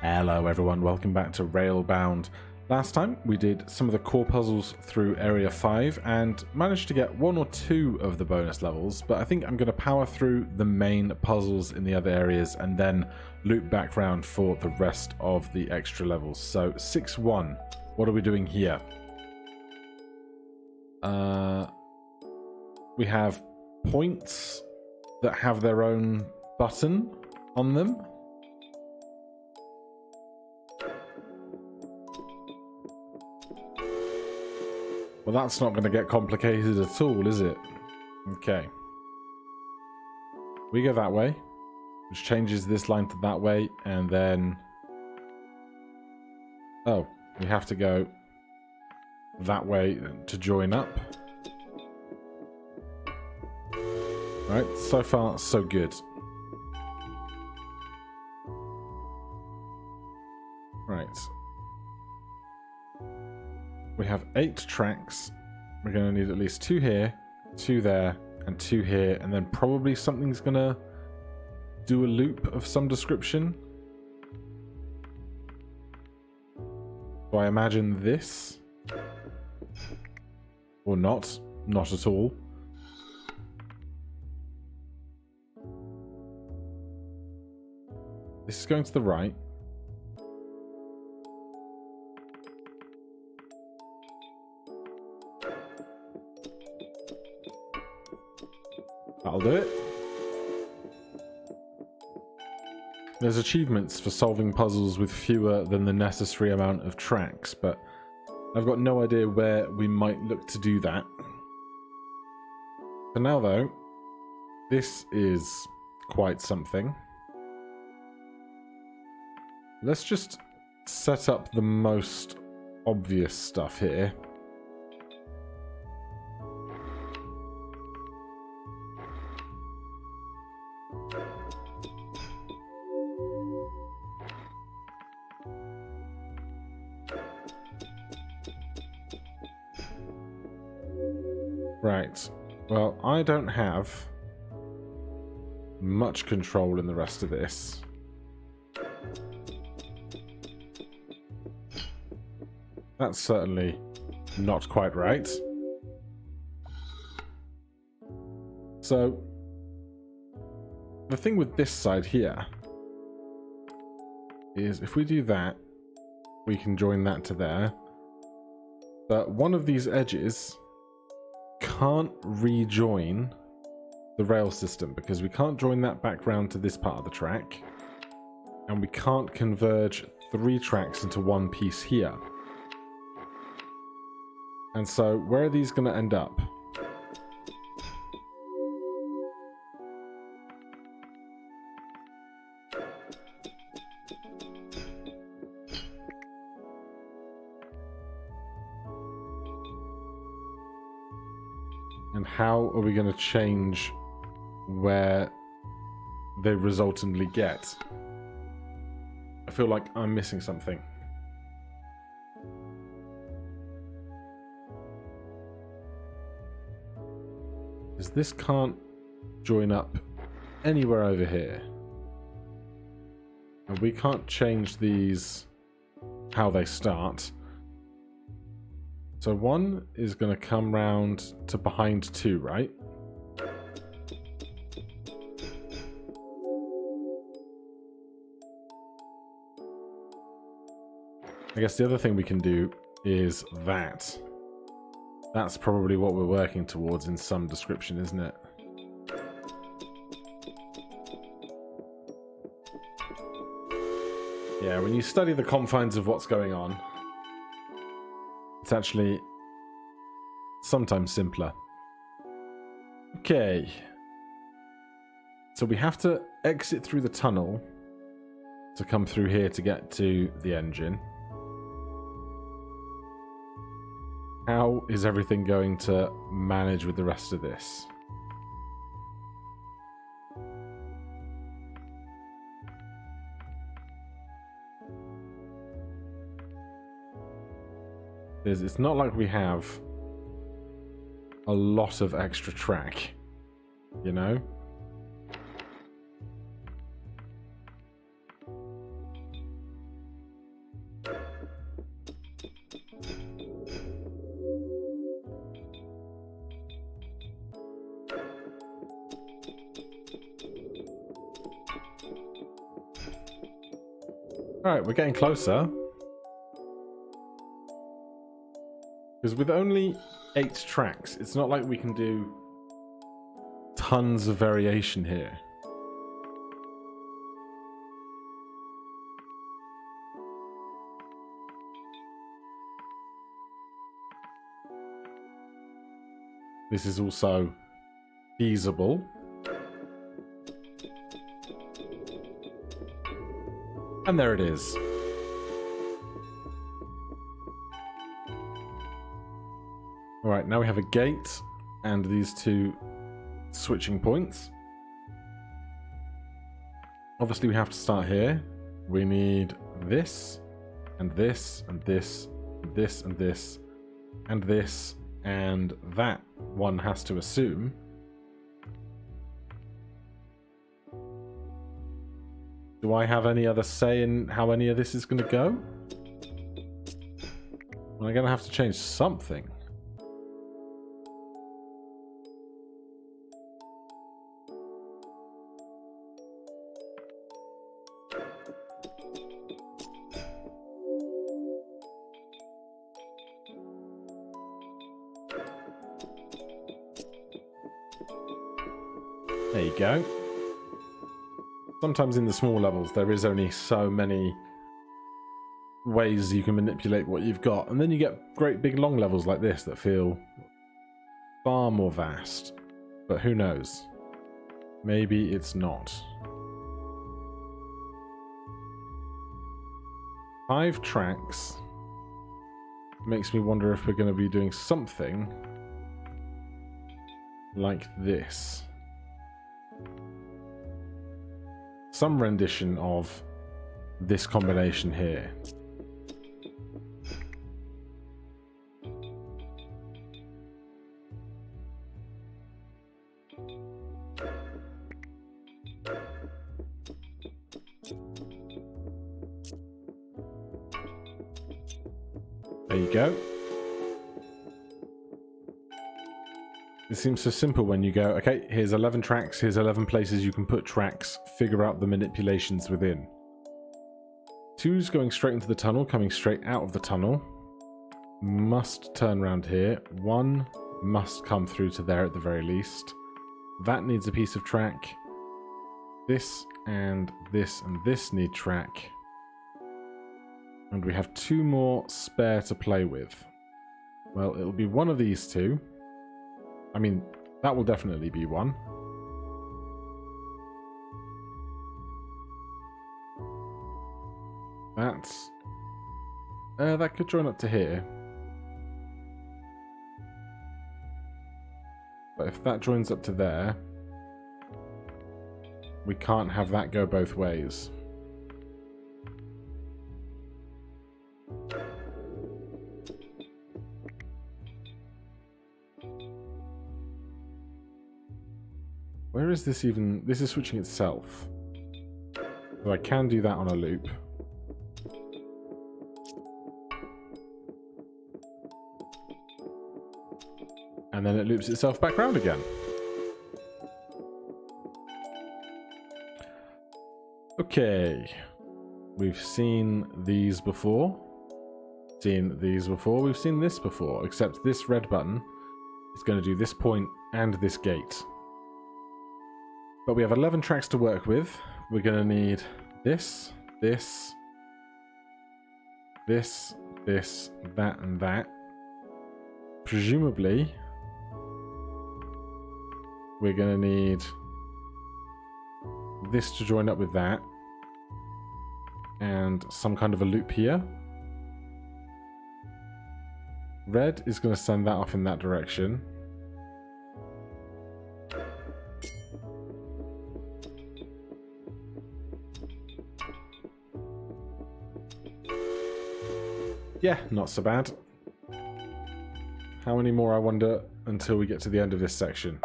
Hello everyone, welcome back to Railbound. Last time we did some of the core puzzles through Area 5 and managed to get one or two of the bonus levels, but I think I'm going to power through the main puzzles in the other areas and then loop back round for the rest of the extra levels. So 6-1, what are we doing here? We have points that have their own button on them. Well, that's not going to get complicated at all, is it? Okay. We go that way, which changes this line to that way, and then... Oh, we have to go that way to join up. Right, so far, so good. Right. We have 8 tracks. We're going to need at least 2 here, 2 there, and 2 here, and then probably something's going to do a loop of some description. So I imagine this. Or not. Not at all. This is going to the right. That'll do it. There's achievements for solving puzzles with fewer than the necessary amount of tracks, but I've got no idea where we might look to do that. For now though, this is quite something. Let's just set up the most obvious stuff here. Right. Well, I don't have much control in the rest of this. That's certainly not quite right. So, the thing with this side here is if we do that, we can join that to there. But one of these edges can't rejoin the rail system because we can't join that back round to this part of the track, and we can't converge 3 tracks into one piece here. And so where are these going to end up? And how are we going to change where they resultantly get? I feel like I'm missing something. Because this can't join up anywhere over here. And we can't change these how they start. So 1 is going to come round to behind 2, right? I guess the other thing we can do is that. That's probably what we're working towards in some description, isn't it? Yeah, when you study the confines of what's going on, it's actually sometimes simpler. Okay. So we have to exit through the tunnel to come through here to get to the engine. How is everything going to manage with the rest of this? It's not like we have a lot of extra track, you know? Alright, we're getting closer. Because with only 8 tracks, it's not like we can do tons of variation here. This is also feasible. And there it is. Alright, now we have a gate and these 2 switching points. Obviously we have to start here. We need this, and this, and this, and this, and this, and this, and that one has to assume. Do I have any other say in how any of this is going to go? Well, I'm going to have to change something. There you go. Sometimes in the small levels there is only so many ways you can manipulate what you've got, and then you get great big long levels like this that feel far more vast. But who knows? Maybe it's not. 5 tracks makes me wonder if we're going to be doing something like this. Some rendition of this combination here. There you go. It seems so simple when you go, okay, here's 11 tracks, here's 11 places you can put tracks, figure out the manipulations within. 2's going straight into the tunnel, coming straight out of the tunnel. Must turn around here. 1 must come through to there at the very least. That needs a piece of track. This and this and this need track. And we have 2 more spare to play with. Well, it'll be one of these 2. I mean, that will definitely be one. That's... that could join up to here. But if that joins up to there, we can't have that go both ways. Where is this even? This is switching itself. So I can do that on a loop. And then it loops itself back round again. Okay. We've seen these before. We've seen this before, except this red button is going to do this point and this gate. But we have 11 tracks to work with. We're going to need this, this, this, this, that, and that. Presumably, we're going to need this to join up with that. And some kind of a loop here. Red is going to send that off in that direction. Yeah, not so bad. How many more, I wonder, until we get to the end of this section?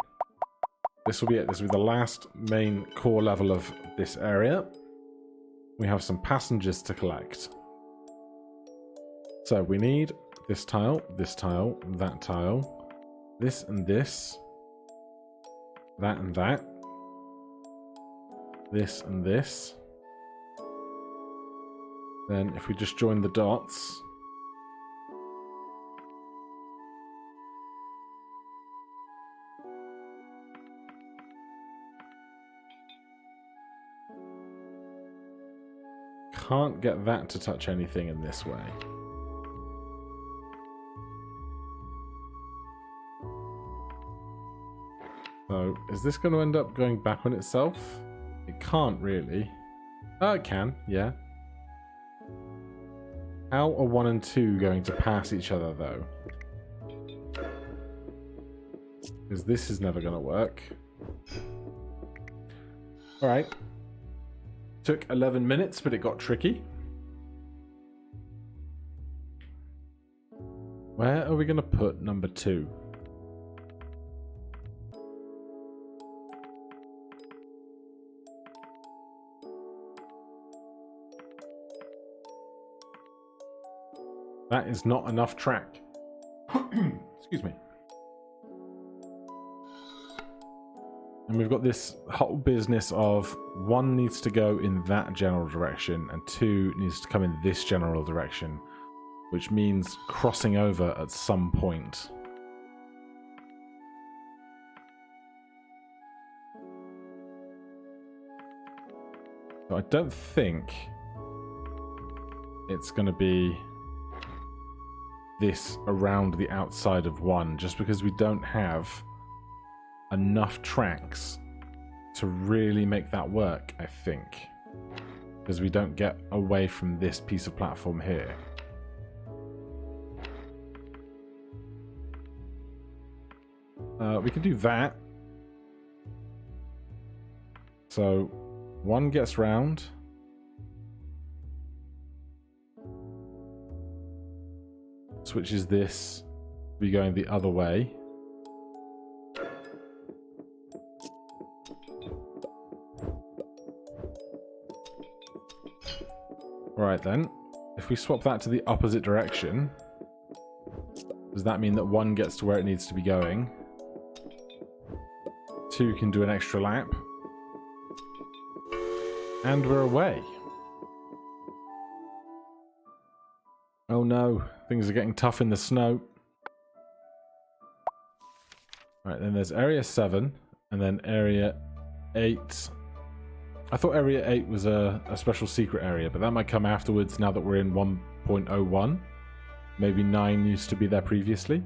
This will be it. This will be the last main core level of this area. We have some passengers to collect. So we need this tile, that tile, this and this, that and that, this and this, Then if we just join the dots... Can't get that to touch anything in this way. So, is this going to end up going back on itself? It can't really. Oh, it can, yeah. How are 1 and 2 going to pass each other, though? Because this is never going to work. Alright. Took 11 minutes, but it got tricky. Where are we going to put number 2? That is not enough track. Excuse me. And we've got this whole business of 1 needs to go in that general direction and 2 needs to come in this general direction, which means crossing over at some point. So I don't think it's going to be this around the outside of 1, just because we don't have enough tracks to really make that work, I think. Because we don't get away from this piece of platform here. We can do that. So 1 gets round. Switches this to be going the other way. Right then, if we swap that to the opposite direction, does that mean that 1 gets to where it needs to be going? 2 can do an extra lap. And we're away. Oh no, things are getting tough in the snow. Right, then there's area 7, and then area 8. I thought area 8 was a special secret area, but that might come afterwards now that we're in 1.01. Maybe 9 used to be there previously.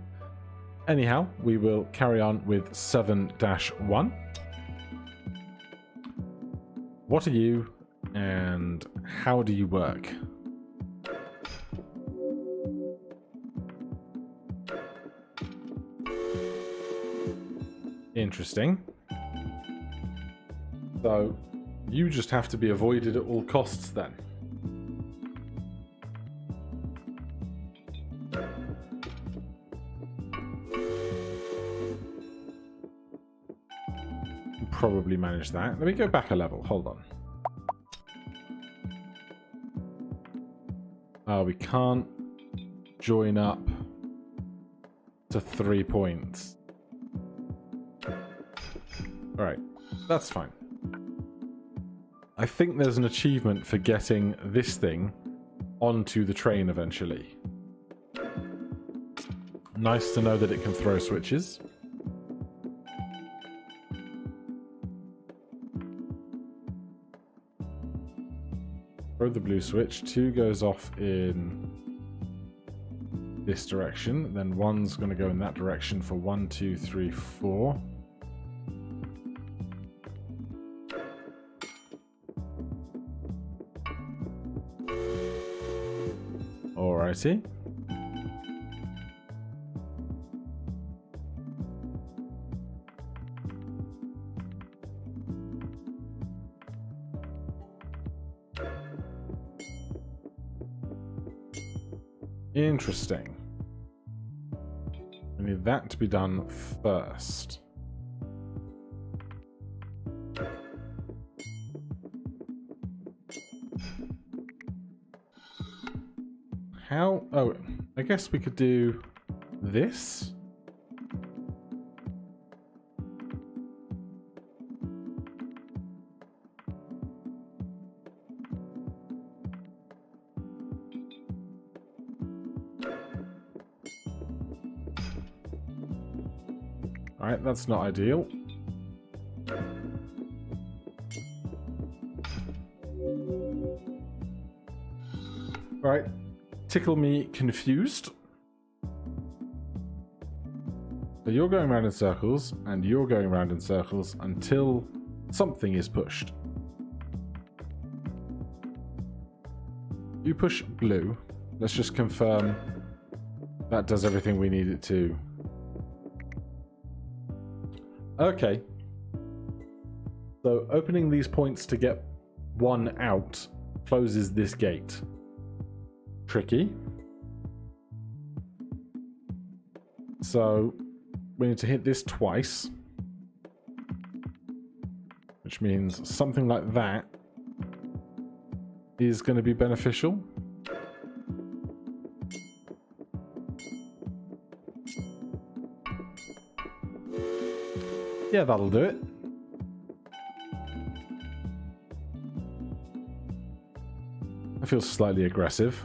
Anyhow, we will carry on with 7-1. What are you, and how do you work? Interesting. So, you just have to be avoided at all costs then. Probably manage that. Let me go back a level. Hold on. Oh, we can't join up to 3 points. Alright, that's fine. I think there's an achievement for getting this thing onto the train eventually. Nice to know that it can throw switches. Throw the blue switch. 2 goes off in this direction. Then 1's going to go in that direction for 1, 2, 3, 4. Alrighty. Interesting. I need that to be done first. How? Oh, I guess we could do this. Alright, that's not ideal. Alright, tickle me confused. So you're going around in circles, and you're going around in circles until something is pushed. You push blue. Let's just confirm that does everything we need it to. Okay. So opening these points to get one out closes this gate. Tricky. So we need to hit this twice, which means something like that is going to be beneficial. Yeah, that'll do it. I feel slightly aggressive.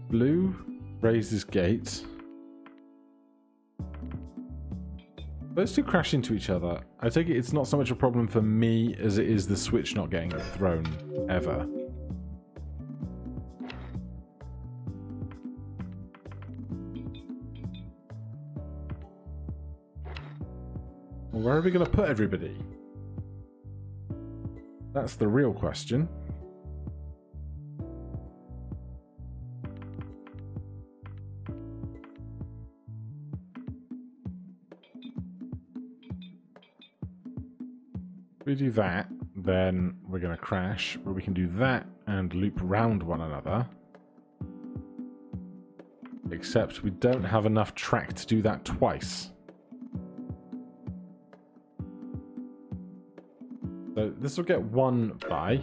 Blue raises gate. Those two crash into each other. I take it it's not so much a problem for me as it is the switch not getting thrown ever. Well, where are we going to put everybody? That's the real question. If we do that, then we're going to crash, but we can do that and loop round one another. Except we don't have enough track to do that twice. So this will get one by.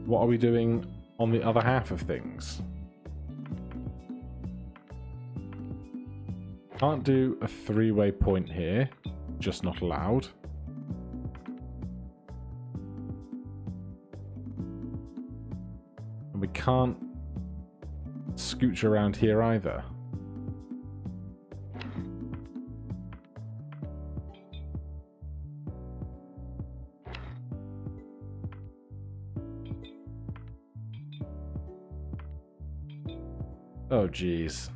What are we doing on the other half of things? Can't do a three-way point here, just not allowed. And we can't scooch around here either. Oh, geez.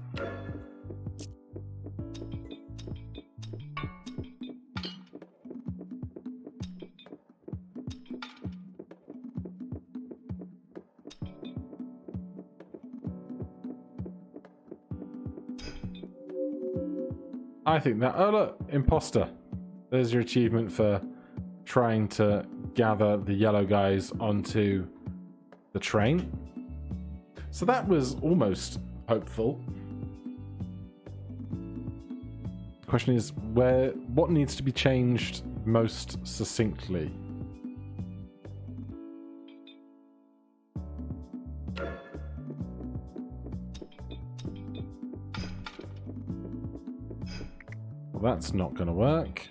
I think that... Oh, look! Imposter. There's your achievement for trying to gather the yellow guys onto the train. So that was almost hopeful. The question is, what needs to be changed most succinctly? Well, that's not going to work.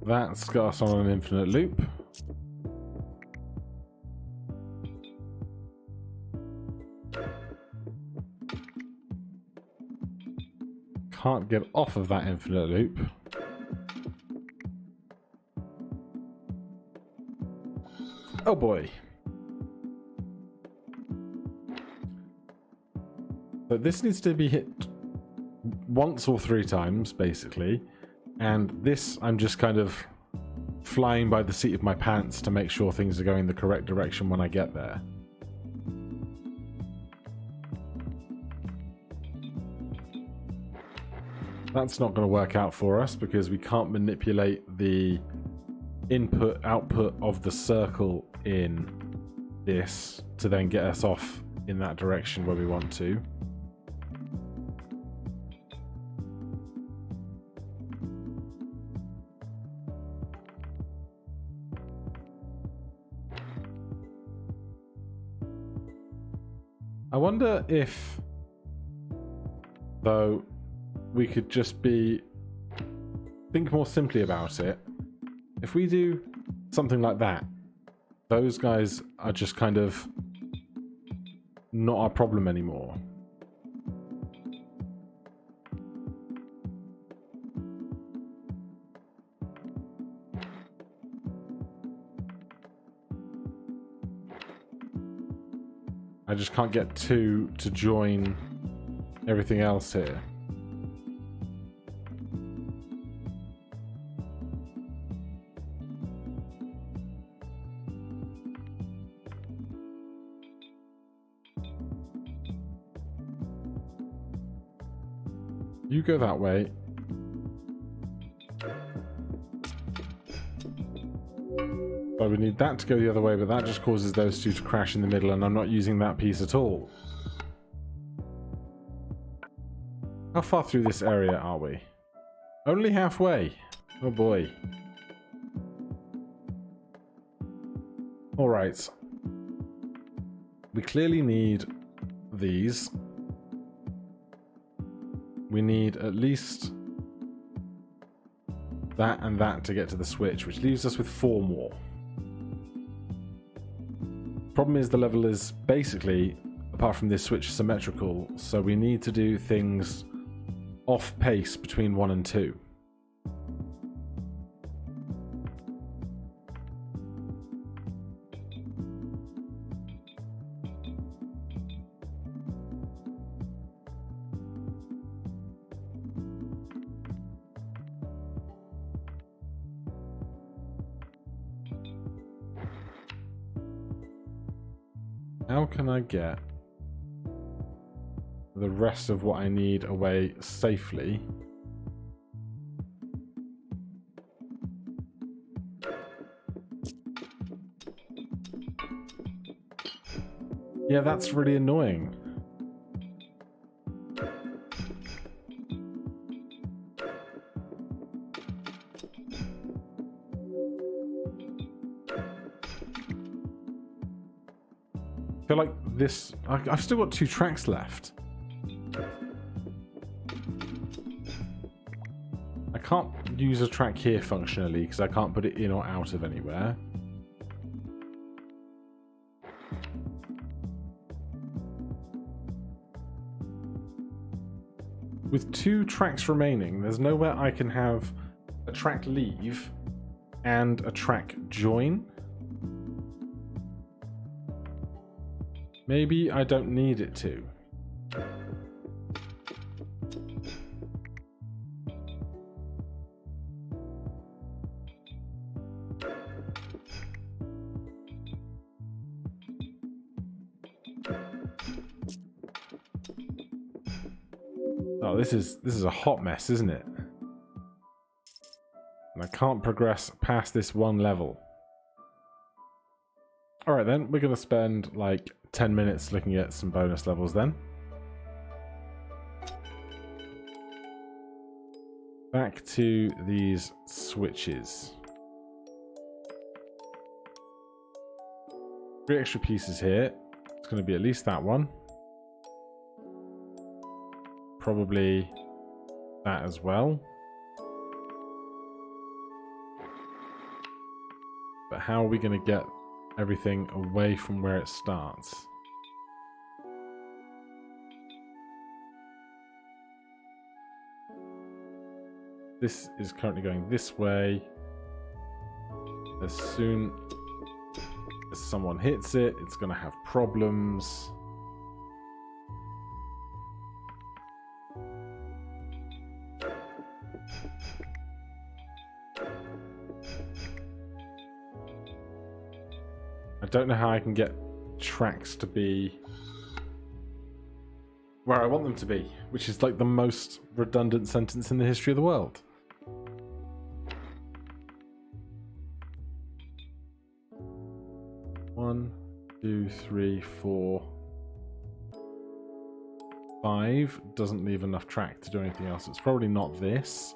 That's got us on an infinite loop. Can't get off of that infinite loop. Oh boy. So this needs to be hit once or three times, basically. And this, I'm just kind of flying by the seat of my pants to make sure things are going the correct direction when I get there. That's not going to work out for us because we can't manipulate the input-output of the circle in this to then get us off in that direction where we want to. I wonder if, though, we could just think more simply about it. If we do something like that, those guys are just kind of not our problem anymore. I just can't get two to join everything else here. You go that way. But we need that to go the other way, but that just causes those two to crash in the middle, and I'm not using that piece at all. How far through this area are we? Only halfway. Oh boy. Alright. We clearly need these. We need at least that and that to get to the switch, which leaves us with 4 more. Problem is the level is basically, apart from this switch, symmetrical, so we need to do things off pace between 1 and 2. How can I get the rest of what I need away safely? Yeah, that's really annoying. I feel like this... I've still got 2 tracks left. I can't use a track here functionally because I can't put it in or out of anywhere. With 2 tracks remaining, there's nowhere I can have a track leave and a track join. Maybe I don't need it to. Oh, this is a hot mess, isn't it? And I can't progress past this one level. Alright then, we're going to spend like 10 minutes looking at some bonus levels then. Back to these switches. 3 extra pieces here. It's going to be at least that one. Probably that as well. But how are we going to get everything away from where it starts? This is currently going this way. As soon as someone hits it, it's going to have problems. I don't know how I can get tracks to be where I want them to be, which is like the most redundant sentence in the history of the world. One, 2, 3, 4, 5 doesn't leave enough track to do anything else. It's probably not this.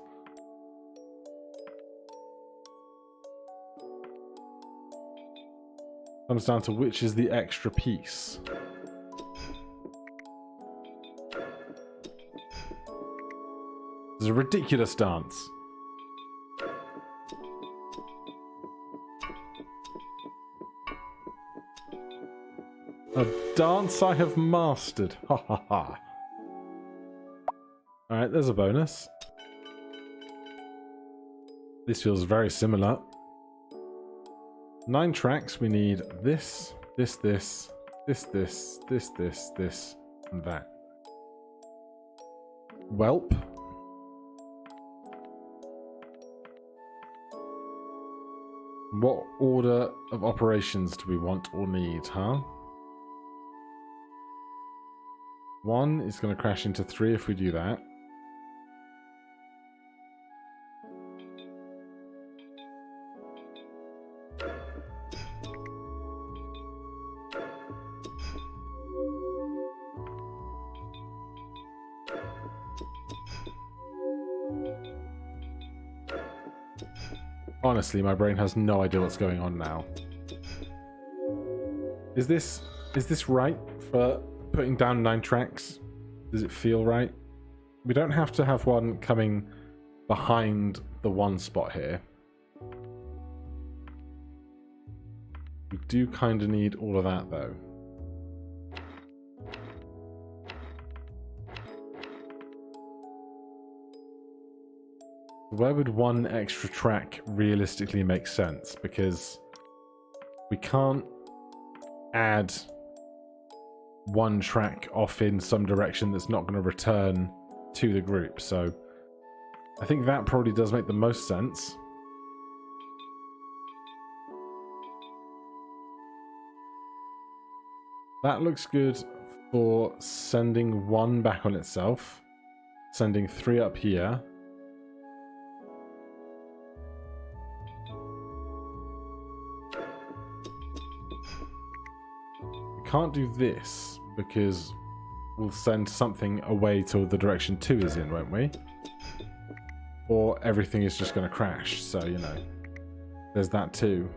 Comes down to which is the extra piece. It's a ridiculous dance. A dance I have mastered. Ha ha ha. Alright, there's a bonus. This feels very similar. 9 tracks, we need this, this, this, this, this, this, this, this, and that. Welp. What order of operations do we want or need, huh? 1 is going to crash into 3 if we do that. Honestly, my brain has no idea what's going on now. Is this right for putting down 9 tracks? Does it feel right? We don't have to have one coming behind the 1 spot here. We do kind of need all of that, though. Where would 1 extra track realistically make sense? Because we can't add 1 track off in some direction that's not going to return to the group. So I think that probably does make the most sense. That looks good for sending 1 back on itself. Sending 3 up here. Can't do this because we'll send something away to the direction 2 is in, won't we? Or everything is just going to crash, so you know, there's that too.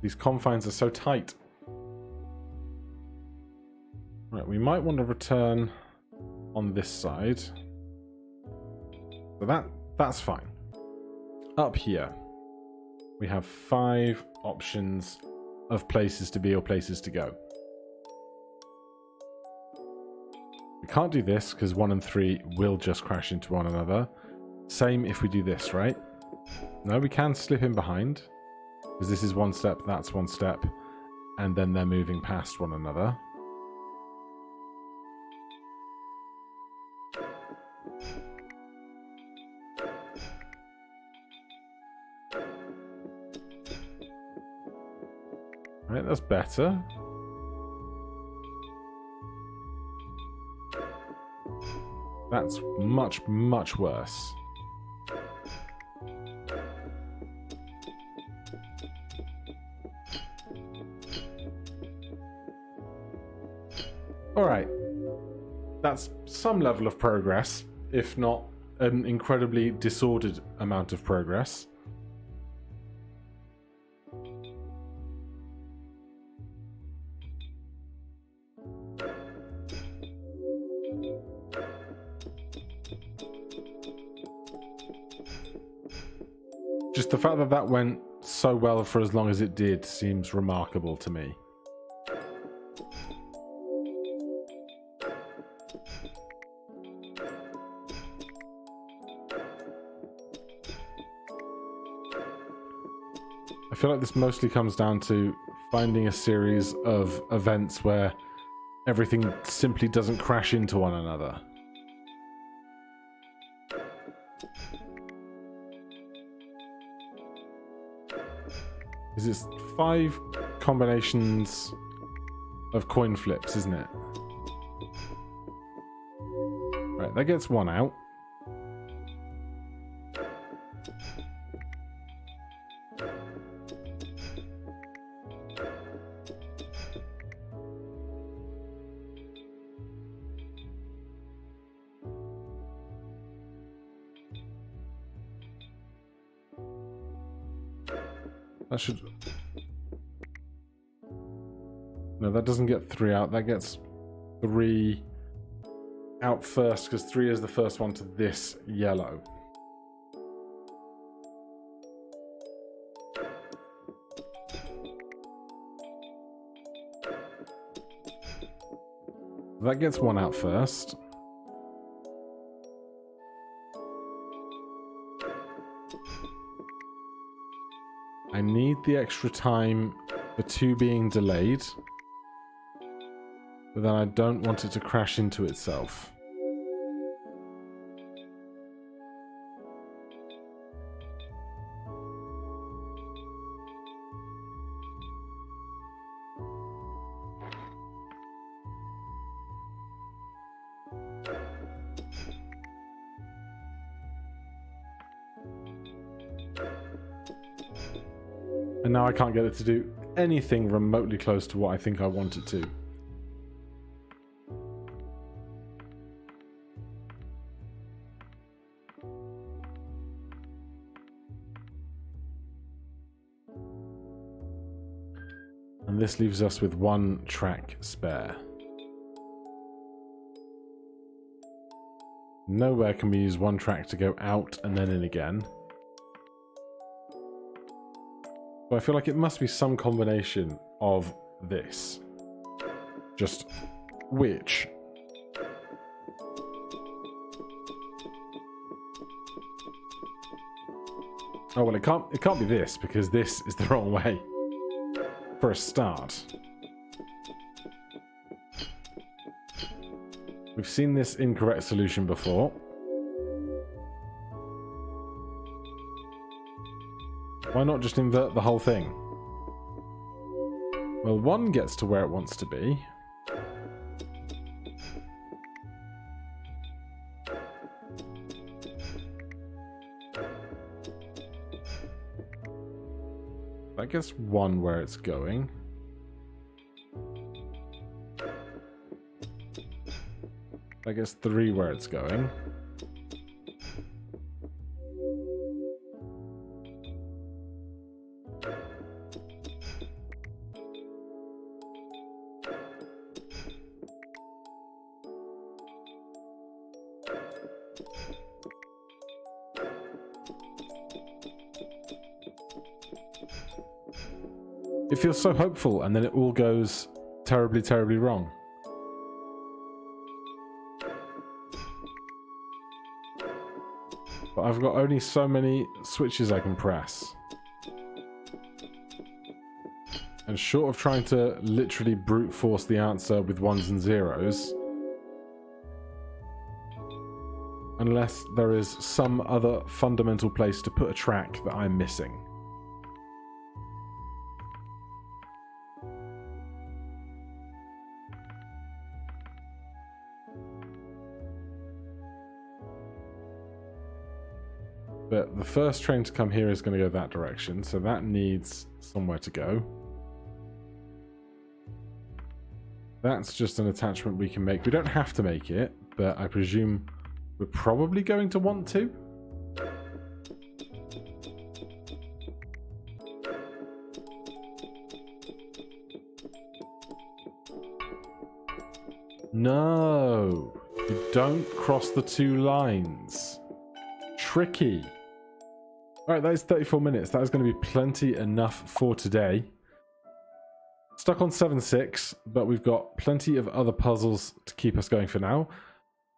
These confines are so tight. Right, we might want to return on this side. So that's fine. Up here, we have 5 options of places to be or places to go. We can't do this because 1 and 3 will just crash into one another. Same if we do this, right? No, we can slip in behind because this is 1 step, that's 1 step, and then they're moving past one another. Right, that's better. That's much, much worse. Alright. That's some level of progress, if not an incredibly disordered amount of progress. Just the fact that that went so well for as long as it did seems remarkable to me. I feel like this mostly comes down to finding a series of events where everything simply doesn't crash into one another. Because it's 5 combinations of coin flips, isn't it? Right, that gets 1 out. That should... No, that doesn't get 3 out. That gets 3 out first, because 3 is the first one to this yellow. That gets 1 out first. I need the extra time for 2 being delayed, but then I don't want it to crash into itself. And now I can't get it to do anything remotely close to what I think I want it to. And this leaves us with 1 track spare. Nowhere can we use 1 track to go out and then in again. So I feel like it must be some combination of this. Just which? Oh well, it can't be this, because this is the wrong way. For a start. We've seen this incorrect solution before. Why not just invert the whole thing? Well, 1 gets to where it wants to be. That gets 1 where it's going. That gets 3 where it's going. It feels so hopeful, and then it all goes terribly, terribly wrong. But I've got only so many switches I can press. And short of trying to literally brute force the answer with 1s and 0s, unless there is some other fundamental place to put a track that I'm missing. But the first train to come here is going to go that direction, so that needs somewhere to go. That's just an attachment we can make. We don't have to make it, but I presume we're probably going to want to. No, you don't cross the 2 lines. Tricky. Alright, that is 34 minutes. That is going to be plenty enough for today. Stuck on 7-6, but we've got plenty of other puzzles to keep us going for now.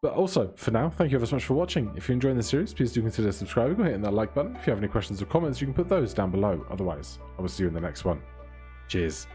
But also, for now, thank you ever so much for watching. If you're enjoying the series, please do consider subscribing or hitting that like button. If you have any questions or comments, you can put those down below. Otherwise, I will see you in the next one. Cheers.